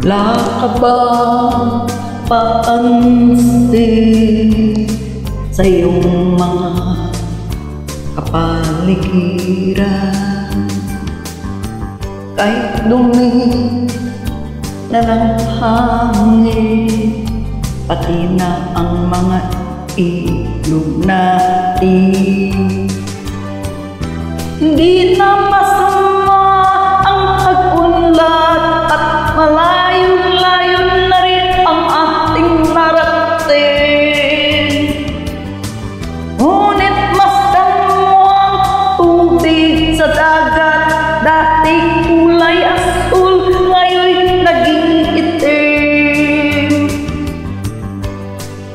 Lakabang paansin sa iyong mga kapaligiran, kahit dumi na ng hangin, pati na ang mga ilog natin. Hindi na masama ang pag-unlad at malayo-layo na rin ang ating narating. Ngunit masdan mo ang tubig sa dagat, dati kulay asul, ngayon naging itim.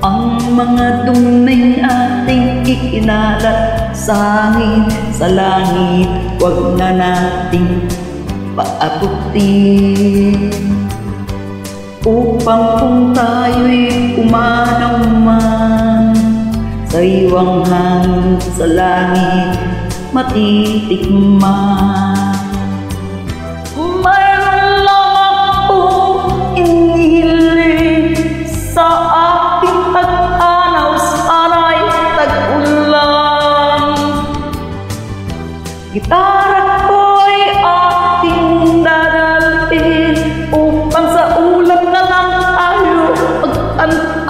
Ang mga duming ating ikinalat sa hangin, sa langit, huwag na nating paabutin, upang kung tayo'y umanaw man sa iwang hangin, sa langit matitikman. Mayroon lang akong inihiling sa aking pag-anaw, sana'y tag-ulan. Gitara ko'y ating dadalhin upang sa ulan na lang tayo mag-antaan.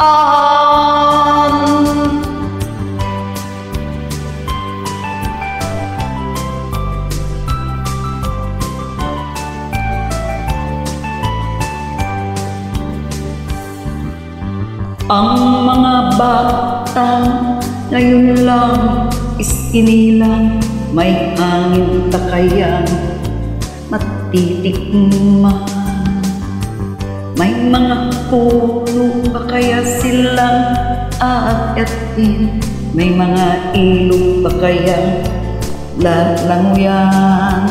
Ang mga bata ngayon lang isinilang, may hangin ta kayang matitikman. May mga puno pa kaya silang aakyatin, may mga ilog pa kaya lalanguyan.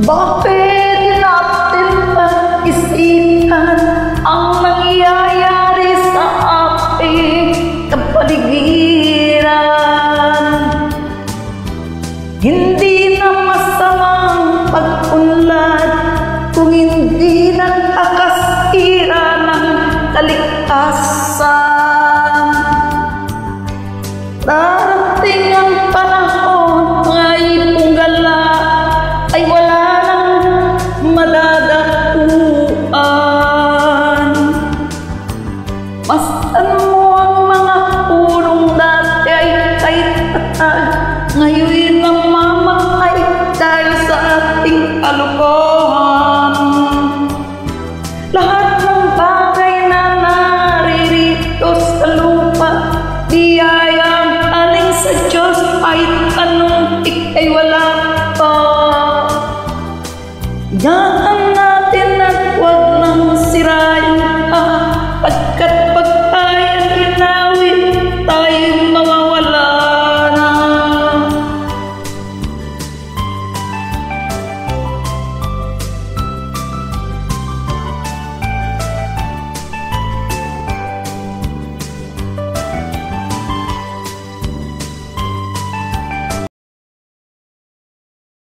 Bakit